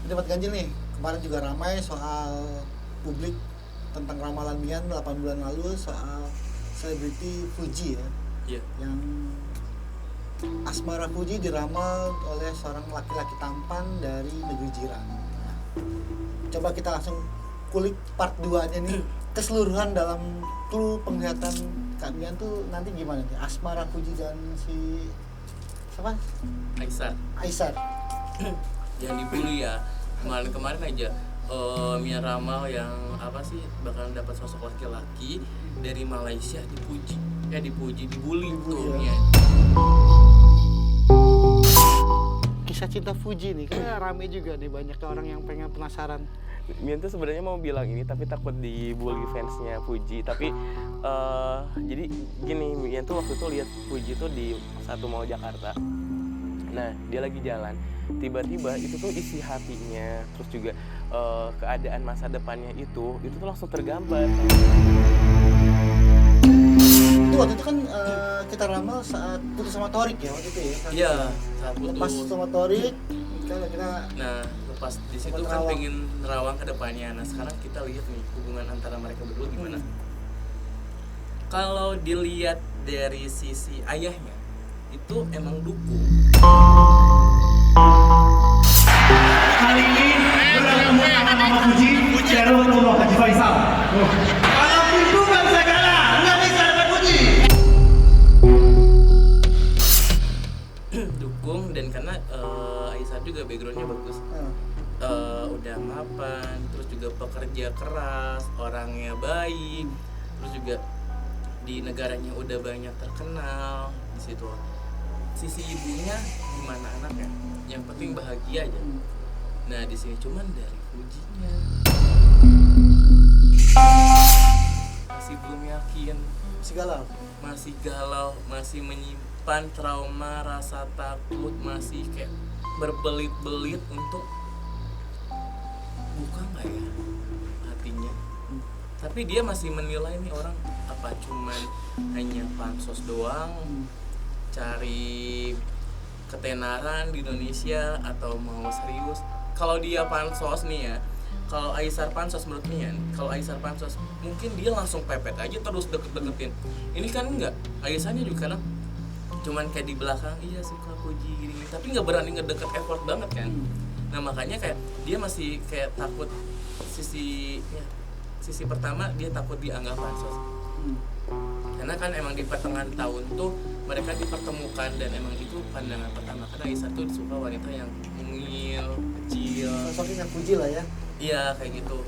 Dapat ganjil nih. Kemarin juga ramai soal publik tentang ramalan Mian 8 bulan lalu soal selebriti Fuji ya. Iya. Yang asmara Fuji diramal oleh seorang laki-laki tampan dari negeri jiran. Nah, coba kita langsung kulik part 2-nya nih. Keseluruhan dalam clue penglihatan Kak Mian tuh nanti gimana nih? Asmara Fuji dan si siapa? Aisar. Yang dibully ya. Kemarin aja Mia ramal yang apa sih bakalan dapat sosok laki-laki dari Malaysia dibully tuh Ya. Mia. Kisah cinta Fuji nih kan rame juga nih, banyak orang yang pengen penasaran. Mian tuh sebenarnya mau bilang ini tapi takut dibully fansnya Fuji. Tapi jadi gini, Mian tuh waktu itu lihat Fuji tuh di satu mall Jakarta. Nah dia lagi jalan, tiba-tiba itu tuh isi hatinya, terus juga keadaan masa depannya itu tuh langsung tergambar. Itu waktu itu kan kita ramal saat putus sama Torik ya waktu itu ya. Iya, saat Lepas putus. sama Torik kita Nah, lepas di situ Sempat kan nerawang. pengen nerawang ke depannya. Nah, sekarang kita lihat nih hubungan antara mereka berdua gimana. Kalau dilihat dari sisi ayahnya, itu emang dukung. Kali ini bertemu sama Mama Fuji, Jarwo Romo Haji Faisal. Walaupun bukan segala, nggak bisa dapat Fuji. Dukung dan karena Aisyah juga backgroundnya bagus. Udah mapan, terus juga pekerja keras, orangnya baik, terus juga di negaranya udah banyak terkenal di situ. Sisi ibunya gimana anaknya? Yang penting bahagia aja. Nah di sini cuman dari Fujinya masih belum yakin, masih galau, masih menyimpan trauma, rasa takut, masih kayak berbelit-belit untuk buka nggak ya hatinya. Tapi dia masih menilai nih orang apa cuman hanya pansos doang, cari ketenaran di Indonesia atau mau serius. Kalau dia pansos nih ya, kalau Aisar pansos menurut Mian, kalau Aisar pansos mungkin dia langsung pepet aja terus deket-deketin. Ini kan enggak, Aisarnya juga kan cuman kayak di belakang iya suka Fuji gini, tapi nggak berani ngedeket effort banget kan. Nah makanya kayak dia masih kayak takut sisi pertama dia takut dianggap pansos. Karena kan emang di pertengahan tahun tuh mereka dipertemukan dan emang itu pandangan pertama, karena Aisyah tuh suka wanita yang mungil, kecil. sosoknya Fuji lah ya. Iya kayak gitu.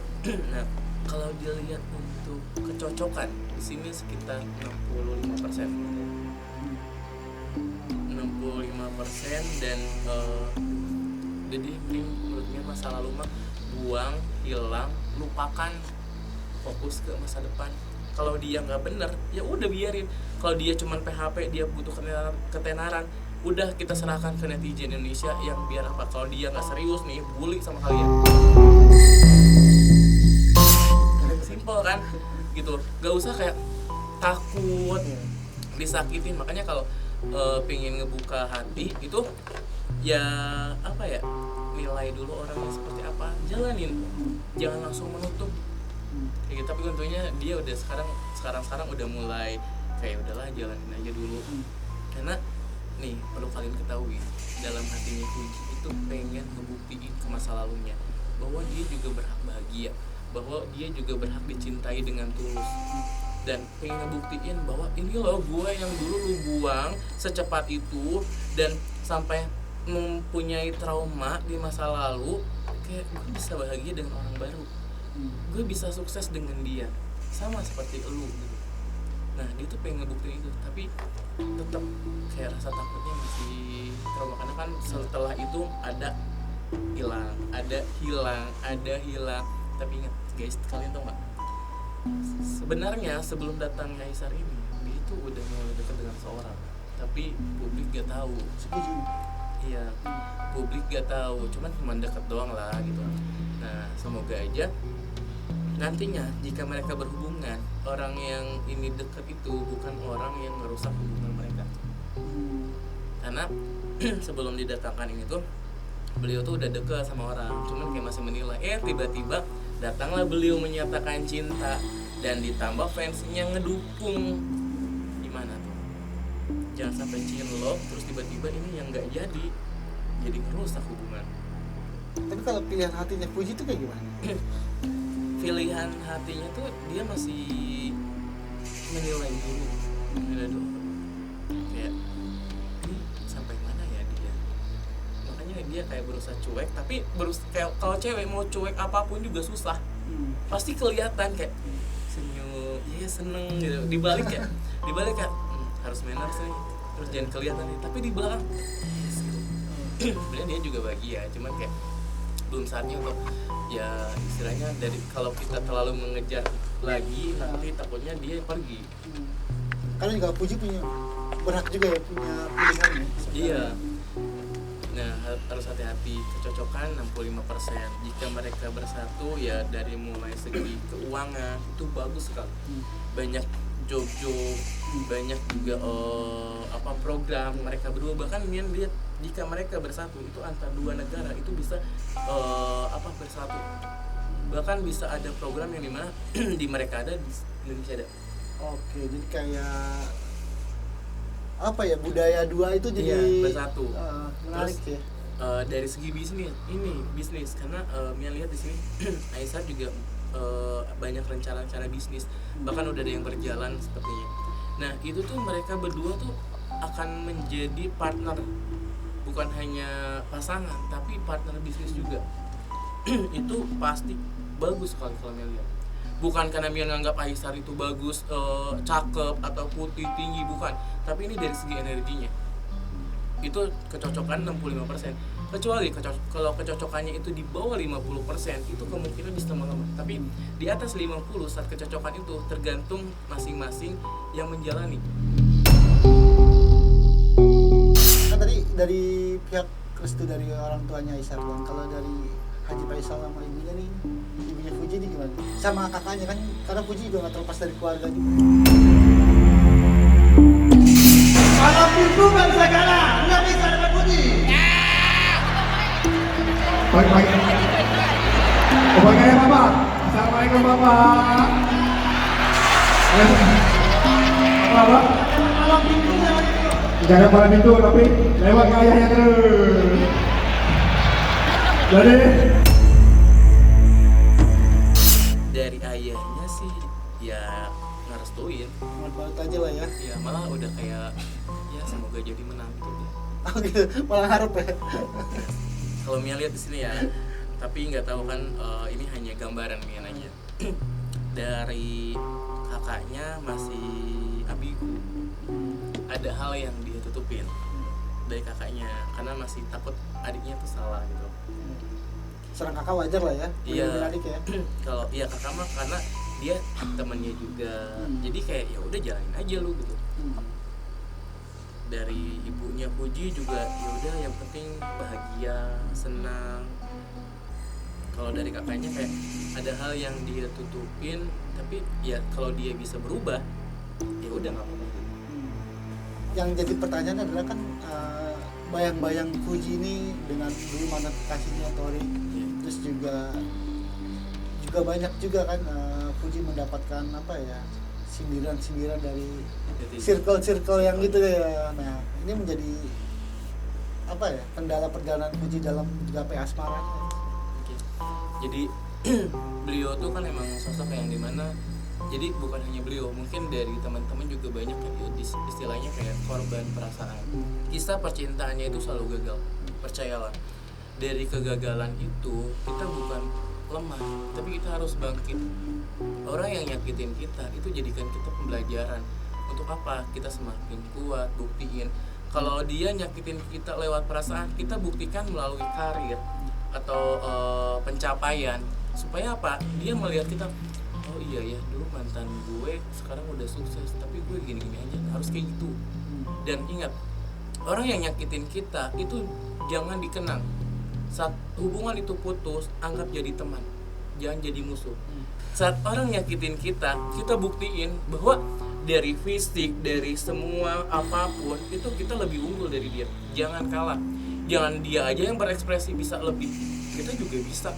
Nah kalau dilihat untuk kecocokan di sini sekitar 65%. 65% dan jadi mending menurutnya masa lalu mah buang, hilang, lupakan, fokus ke masa depan. Kalau dia nggak bener ya udah biarin. Kalau dia cuman PHP, dia butuh ketenaran, udah kita serahkan ke netizen Indonesia yang biar apa. Kalau dia nggak serius nih bully sama kalian, simple kan gitu, nggak usah kayak takut disakitin. Makanya kalau pengen ngebuka hati itu ya apa ya, nilai dulu orangnya seperti apa, jalanin, jangan langsung menutup kayak gitu. Tapi tentunya dia udah sekarang udah mulai kayak udahlah jalanin aja dulu. Karena nih perlu kalian ketahui, dalam hatinya Fuji itu pengen ngebuktiin ke masa lalunya bahwa dia juga berhak bahagia, bahwa dia juga berhak dicintai dengan tulus, dan pengen ngebuktiin bahwa ini loh gue yang dulu lu buang secepat itu dan sampai mempunyai trauma di masa lalu, kayak gue bisa bahagia dengan orang baru, gue bisa sukses dengan dia sama seperti elu gitu. Nah dia tuh pengen ngebuktiin itu, tapi tetap kayak rasa takutnya masih trauma, karena kan setelah itu ada hilang. Tapi ingat guys, kalian tau nggak, sebenarnya sebelum datangnya Aisar ini dia itu udah mulai dekat dengan seorang, tapi publik gak tahu. Iya, publik gak tahu, cuma deket doang lah gitu. Nah semoga aja nantinya jika mereka berhubungan, orang yang ini deket itu bukan orang yang merusak hubungan mereka. Karena sebelum didatangkan ini tuh beliau tuh udah deket sama orang, cuman kayak masih menilai. Tiba-tiba datanglah beliau menyatakan cinta dan ditambah fansnya ngedukung. Gimana tuh? Jangan sampai cinlok terus tiba-tiba ini yang nggak jadi ngerusak hubungan. Tapi kalau pilihan hatinya Fuji itu kayak gimana? Pilihan hatinya tuh dia masih menilai dulu kayak ini sampai mana ya dia, makanya dia kayak berusaha cuek, tapi kayak kalau cewek mau cuek apapun juga susah. Pasti kelihatan kayak senyum, ya seneng gitu, dibalik kayak harus manners nih, terus jangan kelihatan nih, tapi di belakang yes, gitu. Sebenarnya dia juga bahagia, cuman kayak belum saatnya untuk ya istilahnya dari kalau kita terlalu mengejar lagi nanti takutnya dia pergi. Karena juga Fuji punya berhak juga ya punya pilihan ya. Iya. Nah, harus hati-hati, kecocokan 65%. Jika mereka bersatu ya dari mulai segi keuangan itu bagus sekali. Banyak job-job, banyak juga program mereka berdua, bahkan Mian lihat jika mereka bersatu itu antar dua negara itu bisa bersatu. Bahkan bisa ada program yang dimana di mereka ada, di Indonesia ada. Oke, jadi kayak apa ya, budaya dua itu jadi bersatu. Menarik. Terus, ya. Dari segi bisnis karena Mia lihat di sini Aisyah juga banyak rencana-rencana bisnis, bahkan udah ada yang berjalan sepertinya. Nah itu tuh mereka berdua tuh akan menjadi partner, bukan hanya pasangan tapi partner bisnis juga. Itu pasti bagus sekali kalau Mia lihat. Bukan karena Mia nganggap Aisyah itu bagus, cakep atau putih tinggi, bukan, tapi ini dari segi energinya. Itu kecocokan 65%. Kecuali kalau kecocokannya itu di bawah 50%, itu kemungkinan bisa melemah. Tapi di atas 50 saat kecocokan itu tergantung masing-masing yang menjalani. Kan tadi dari pihak restu dari orang tuanya Aisyah bilang, kalau dari Haji Faisal sama ibunya nih, ibunya Fuji nih gimana? Sama kakaknya kan, karena Fuji juga nggak terlepas dari keluarga juga. Kalau perhitungan segala, nggak bisa dapat Fuji. Baik. Kebagian Bapak. Assalamualaikum Bapak. Bapak. Malam pintunya. Tidak ada malam pintu, tapi lewat ke ayahnya terus. Jadi dari ayahnya sih ya ngerestuin. Manfaat aja lah ya. Ya malah udah kayak ya semoga jadi menang gitu. Oh gitu, malah harap ya. Kalau Mia lihat di sini ya, tapi nggak tahu kan ini hanya gambaran Mia aja. Dari kakaknya masih ambigu, ada hal yang dia tutupin dari kakaknya karena masih takut adiknya tuh salah gitu. Serang kakak wajar lah ya. Iya. Adik ya. Kalau iya kakak mah karena dia temannya juga, jadi kayak ya udah jalanin aja lu gitu. Dari ibunya Fuji juga ya udah yang penting bahagia, senang. Kalau dari kakaknya kayak ada hal yang dia tutupin, tapi ya kalau dia bisa berubah ya udah nggak apa-apa. Yang jadi pertanyaan adalah kan bayang-bayang Fuji ini dengan dulu mantan kekasihnya Tori, terus juga banyak juga kan Fuji mendapatkan apa ya, sindiran dari circle yang gitu ya. Nah ini menjadi apa ya, kendala perjalanan Fuji dalam gapai asmaranya. Jadi beliau tuh kan emang sosok yang dimana, jadi bukan hanya beliau, mungkin dari teman-teman juga banyak yang istilahnya kayak korban perasaan. Kisah percintaannya itu selalu gagal, percayalah. Dari kegagalan itu kita bukan lemah, tapi kita harus bangkit. Orang yang nyakitin kita itu jadikan kita pembelajaran. Untuk apa? Kita semakin kuat, buktiin. Kalau dia nyakitin kita lewat perasaan, kita buktikan melalui karir atau pencapaian. Supaya apa? Dia melihat kita, oh iya ya, dulu mantan gue sekarang udah sukses, tapi gue gini-gini aja, harus kayak gitu. Dan ingat, orang yang nyakitin kita itu jangan dikenang. Saat hubungan itu putus, anggap jadi teman, jangan jadi musuh. Saat orang nyakitin kita buktiin bahwa dari fisik, dari semua apapun itu kita lebih unggul dari dia. Jangan kalah. jangan dia aja yang berekspresi bisa lebih, kita juga bisa.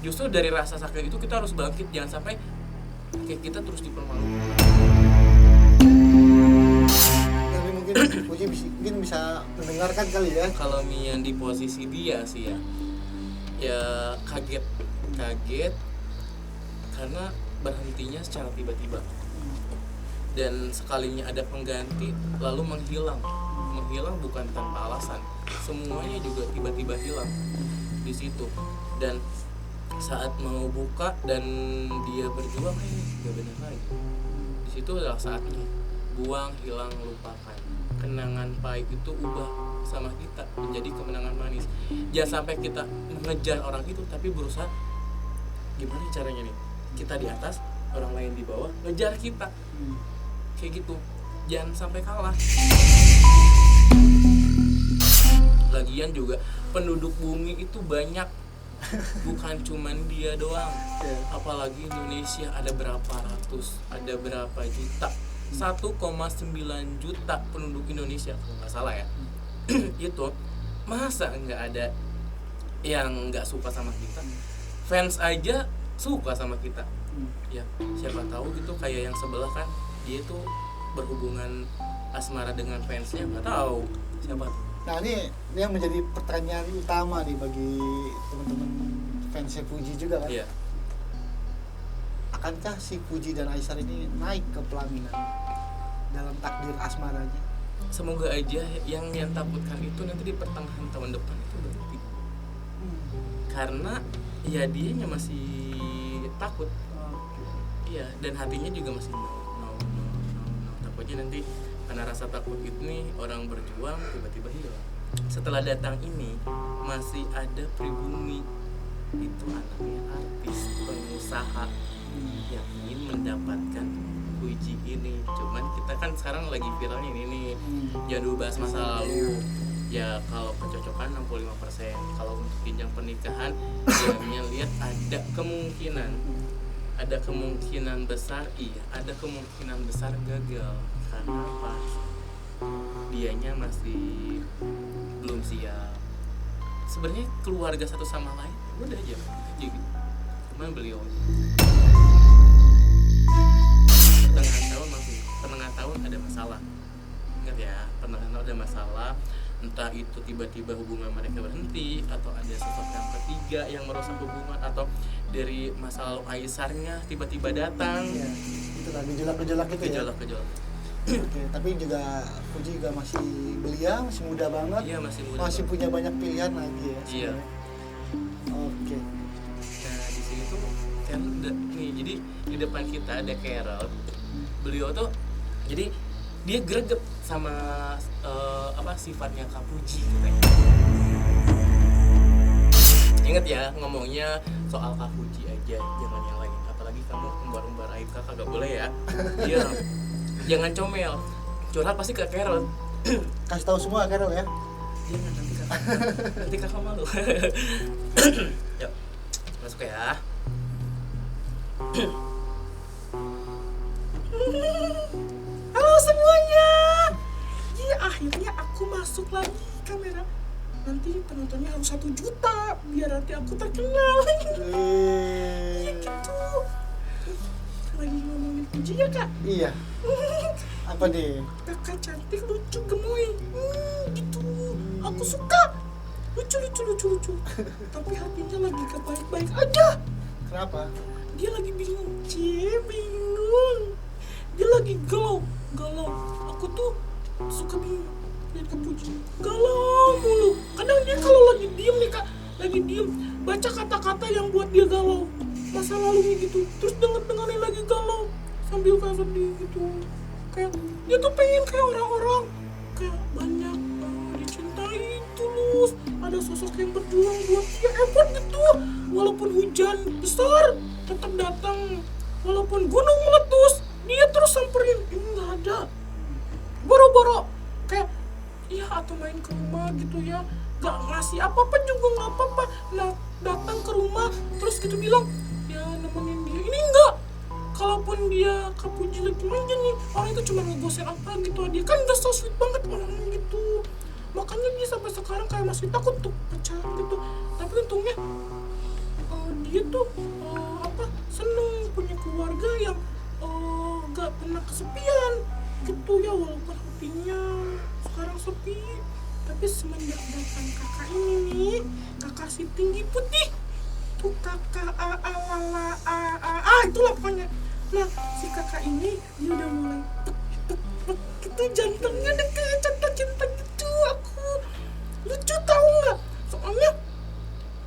Justru dari rasa sakit itu kita harus bangkit, jangan sampai kayak kita terus dipermalukan. Tapi mungkin Puji mungkin bisa mendengarkan kali ya. Kalau Mian di posisi dia sih ya kaget karena berhentinya secara tiba-tiba, dan sekalinya ada pengganti lalu menghilang bukan tanpa alasan, semuanya juga tiba-tiba hilang di situ. Dan saat mau buka dan dia berjuang, nggak benar lagi. Di situ adalah saatnya buang, hilang, lupakan. Kenangan pahit itu ubah sama kita menjadi kemenangan manis. Jangan sampai kita mengejar orang itu, tapi berusaha gimana caranya nih kita di atas, orang lain di bawah, ngejar kita. Kayak gitu, jangan sampai kalah. Lagian juga penduduk bumi itu banyak, bukan cuman dia doang. Apalagi Indonesia ada berapa ratus, ada berapa juta, 1,9 juta penduduk Indonesia kalau nggak salah ya. Itu masa nggak ada yang nggak suka sama kita? Fans aja suka sama kita. Ya siapa tahu gitu, kayak yang sebelah kan, dia tuh berhubungan asmara dengan fansnya, nggak tahu siapa tuh. Nah ini yang menjadi pertanyaan utama nih bagi teman-teman fansnya Puji juga kan. Iya. Akankah si Puji dan Aisar ini naik ke pelaminan dalam takdir asmaranya? Semoga aja yang takutkan itu nanti di pertengahan tahun depan itu berhenti. Karena ya dianya masih takut. Iya, dan hatinya juga masih no. Takutnya nanti karena rasa takut itu nih, orang berjuang tiba-tiba hilang. Setelah datang ini masih ada pribumi, itu anaknya artis, pengusaha yang ingin mendapatkan Puji ini. Cuman kita kan sekarang lagi viralnya ini nih, jangan dulu bahas masa lalu. Ya kalau kecocokan 65%, kalau untuk jenjang pernikahan ya lihat ada kemungkinan besar ada kemungkinan besar gagal. Karena apa? Dianya masih belum siap. Sebenarnya keluarga satu sama lain udah aja gitu. Cuman beliau pertengahan tahun ada masalah. Ingat ya, pertengahan tahun ada masalah. Entah itu tiba-tiba hubungan mereka berhenti, atau ada sosok yang ketiga yang merusak hubungan, atau dari masa lalu Aisarnya tiba-tiba datang. Ya, itu kan gejolak-gejolak itu Gejolak. Oke, tapi juga Puji juga masih belia, masih muda banget. Iya, masih muda. Masih punya banyak pilihan lagi ya. Iya. Oke. Nah di sini tuh kan nih, jadi di depan kita ada Carol. Beliau tuh jadi dia greget sama sifatnya Kak Puji katanya. Ingat ya, ngomongnya soal Kak Puji aja, jangan yang lain. Apalagi kamu umbar-umbar aib kakak, gak boleh ya. Iya. Jangan comel. Curhat pasti ke Carol. Kasih tahu semua Carol ya. Jangan, nanti kakak malu. Yuk, masuk ya. Halo semuanya. Ya akhirnya aku masuk lagi kamera. Nanti penontonnya harus 1 juta biar nanti aku terkenal. Iya gitu. Lagi ngomongin Puji ya kak? Iya. Apa deh? Kakak cantik, lucu, gemoy. Gitu. Aku suka. Lucu. Tapi hatinya lagi gak baik-baik aja. Kenapa? Dia lagi bingung. Bingung. Dia lagi galau. Aku tuh suka bingung lihat ke Puji. Galau mulu. Kadang dia kalau lagi diem nih kak, lagi diem baca kata-kata yang buat dia galau, masa lalunya gitu. Terus dengerin lagi galau sambil kayak sedih gitu. Kayak dia tuh pengen kayak orang-orang, kayak banyak dicintai, tulus, ada sosok yang berjuang buat dia, effort gitu. Walaupun hujan besar tetap datang, walaupun gunung meletus dia terus samperin. Ini nggak ada boro-boro kayak iya, atau main ke rumah gitu ya, nggak ngasih apa-apa juga nggak apa-apa. Nah datang ke rumah terus gitu bilang ya nemenin dia. Ini enggak. Kalaupun dia Kak Puji lagi main nih, orang itu cuma ngegosen apa gitu, dia kan udah so sweet banget orangnya gitu. makanya dia sampai sekarang kayak masih takut tuh pacaran gitu. Tapi untungnya dia tuh seneng punya keluarga yang gak pernah kesepian gitu ya, walaupun hatinya sekarang sepi. Tapi semenjak datang kakak ini nih, kakak si tinggi putih tuh, kakak itulah pokoknya. Nah si kakak ini dia udah mulai gitu, jantungnya udah kayak cinta gitu. Aku lucu tau nggak, soalnya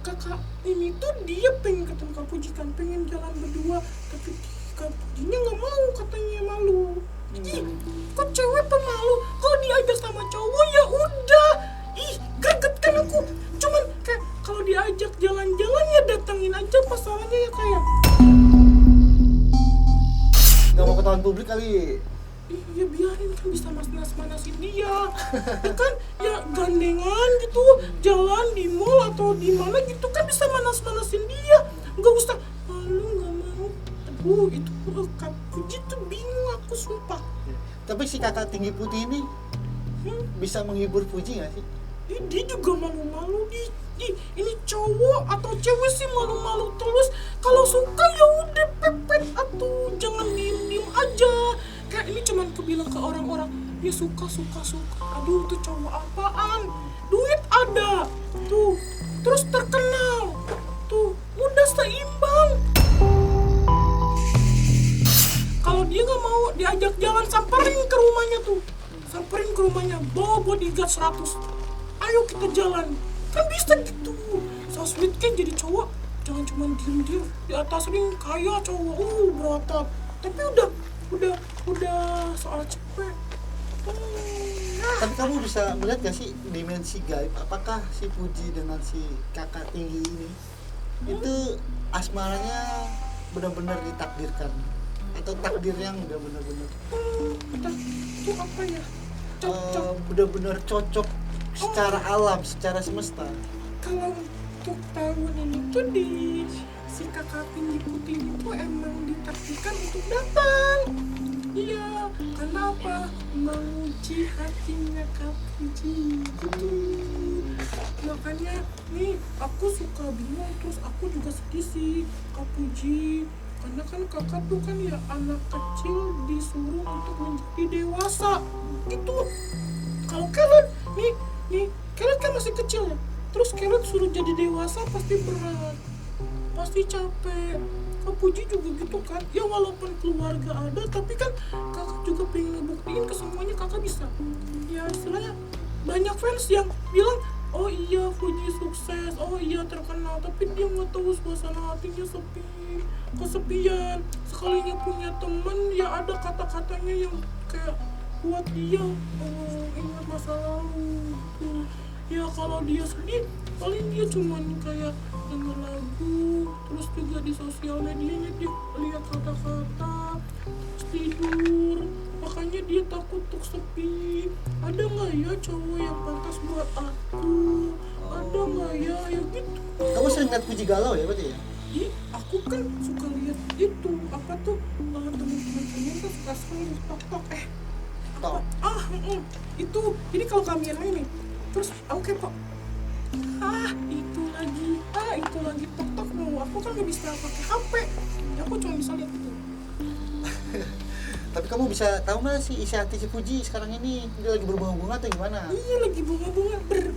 kakak ini tuh dia pengen ketemu Kak Puji kan, pengen jalan berdua, tapi Kak Pujinya nggak mau, katanya malu. Ih, kok cewek pemalu, kalau diajak sama cowok ya udah. Ih, greget kan aku. Cuman kayak kalau diajak jalan-jalan ya datangin aja, pasalnya ya kayak Gak mau ketahuan publik kali. ya biarin kan, bisa manasin dia. Ya kan, ya gandengan gitu, jalan di mall atau di mana gitu kan bisa manasin dia. Nggak usah malu, nggak mau. Aduh, itu Kak Puji tuh bingung aku sumpah. Tapi si kakak tinggi putih ini bisa menghibur Puji gak sih? Dia juga malu-malu ini cowok atau cewek sih malu-malu terus. Kalau suka ya udah pepet, atau jangan diem aja. Kayak ini cuman kebilang ke orang-orang dia suka. Aduh tuh cowok apaan? Duit ada tuh, terus terkenal tuh, udah seimbang. Kalau dia nggak mau diajak jalan, samperin ke rumahnya, bawa bodyguard 100. Ayo kita jalan, kan bisa gitu. So sweet kan jadi cowok, jangan cuma diem di atas ring kaya cowok, berotot. Tapi udah soal cewek. Tapi kamu bisa melihat gak sih dimensi gaib? Apakah si Puji dengan si kakak tinggi ini itu asmaranya benar-benar ditakdirkan? Atau takdir yang udah benar-benar Itu apa ya? Cocok. benar-benar cocok secara alam, secara semesta? Kalau untuk tahun ini tuh di si kakak tinggi putih itu emang ditakdirkan untuk datang. Iya, karena apa? Menguji hatinya Kak Puji gitu. Makanya nih aku suka bingung, terus aku juga sedih sih Kak Puji. Karena kan kakak tuh kan ya anak kecil disuruh untuk menjadi dewasa gitu. Kalau Kelot nih Kelot kan masih kecil ya, terus Kelot suruh jadi dewasa pasti berat, pasti capek. Kak Puji juga gitu kan, ya walaupun keluarga ada, tapi kan kakak juga pengen ngebuktiin ke semuanya kakak bisa. Ya istilahnya banyak fans yang bilang, oh iya Puji sukses, oh iya terkenal, tapi dia nggak tahu suasana hatinya sepi, kesepian. Sekalinya punya temen ya ada kata-katanya yang kayak buat dia ingat masa lalu gitu. Ya kalau dia sedih paling dia cuman kayak denger lagu, terus juga di sosial medianya dia lihat kata-kata, terus tidur. Makanya dia takut untuk sepi. Ada nggak ya cowok yang pantas buat aku? Ada nggak ya gitu. Kamu sering lihat Puji galau ya berarti ya? Ih, aku kan suka lihat itu apa tuh, teman-teman kalian kan suka sekali tok itu. Jadi kalau kameranya nih, terus aku kepo, itu lagi tok mau. Aku kan nggak bisa pakai HP, ya aku cuma bisa lihat itu. Tapi kamu bisa tahu nggak sih isi hati si Puji sekarang ini? Dia lagi berbunga-bunga atau gimana? Iya lagi bunga-bunga ber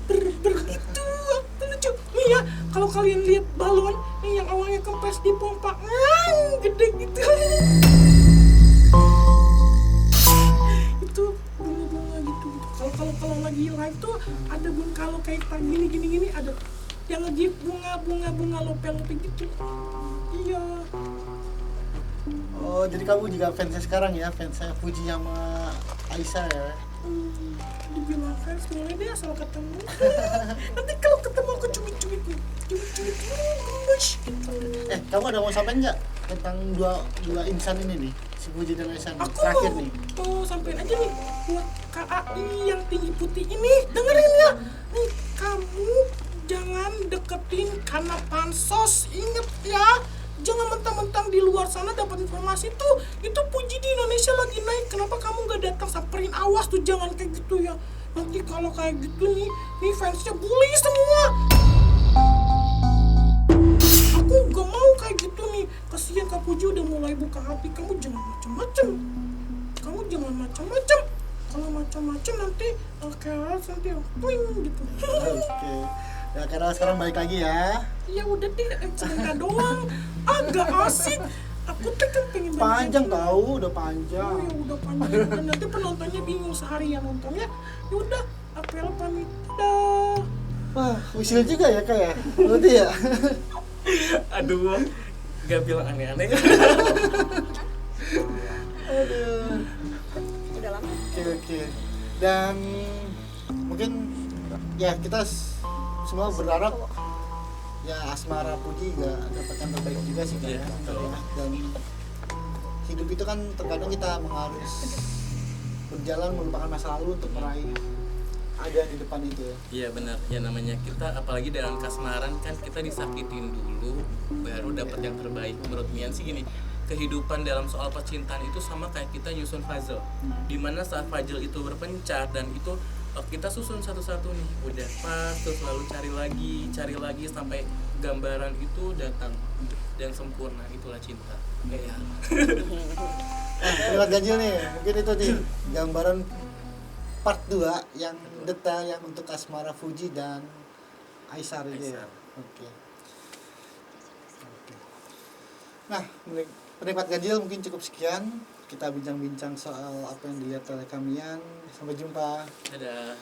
gitu. Lucu nih ya, kalau kalian lihat balon nih yang awalnya kempes dipompa gede gitu. Itu bunga-bunga gitu. Kalau lagi live tuh ada bunga, kalau kayak gini ada yang lagi bunga lope gitu. Iya. Oh, jadi kamu juga fansnya sekarang ya, fansnya Puji sama Aisyah ya? Dibilang fans boleh deh asal ketemu. Nanti kalau ketemu aku cubit-cubit gemes gitu. Kamu ada mau sampein nggak tentang dua insan ini nih, si Puji dan Aisyah nih, Aku terakhir nih? mau sampein aja nih buat KAI yang tinggi putih ini, dengerin ya. Nih, kamu jangan deketin karena pansos, inget ya. Jangan mentang-mentang di luar sana dapat informasi tuh itu Puji di Indonesia lagi naik, kenapa kamu nggak datang, samperin, awas tuh, jangan kayak gitu ya. Nanti kalau kayak gitu nih fansnya bully semua. Aku gak mau kayak gitu nih. Kasihan Kak Puji udah mulai buka hati. Kamu jangan macam-macam. Kalau macam-macam nanti kayak nanti twing gitu. Oke. Ya karena sekarang balik lagi ya. Ya udah deh, cerita doang. Agak asik. Aku tuh kan pengen Panjang tahu, udah Oh panjang. ya udah panjang. Dan nanti penontonnya bingung seharian nontonnya. Ya udah, Apel pamit. Dah. Wah, usil juga ya kayak. Berarti ya. Aduh, gak bilang aneh-aneh. Aduh. Udah lama. Oke. Dan mungkin ya kita semua berharap ya Asmara Puji juga dapat yang terbaik juga sih kan. Iya, betul. Dan hidup itu kan terkadang kita harus berjalan melupakan masa lalu untuk meraih ada di depan itu ya. Iya benar, ya namanya kita apalagi dalam kasmaran kan kita disakitin dulu baru dapat yang terbaik. Menurut Mian sih gini, kehidupan dalam soal percintaan itu sama kayak kita nyusun puzzle. Dimana saat puzzle itu berpencar dan itu kita susun satu-satu nih, udah pas terus lalu cari lagi sampai gambaran itu datang dan sempurna, itulah cinta. Ya. Lewat ganjil nih, mungkin itu nih gambaran part 2 yang detail yang untuk Asmara Puji dan Aisar ini ya. Aisar. Oke. Nah, penikmat ganjil mungkin cukup sekian. Kita bincang-bincang soal apa yang dilihat oleh kalian. Sampai jumpa. Dadah.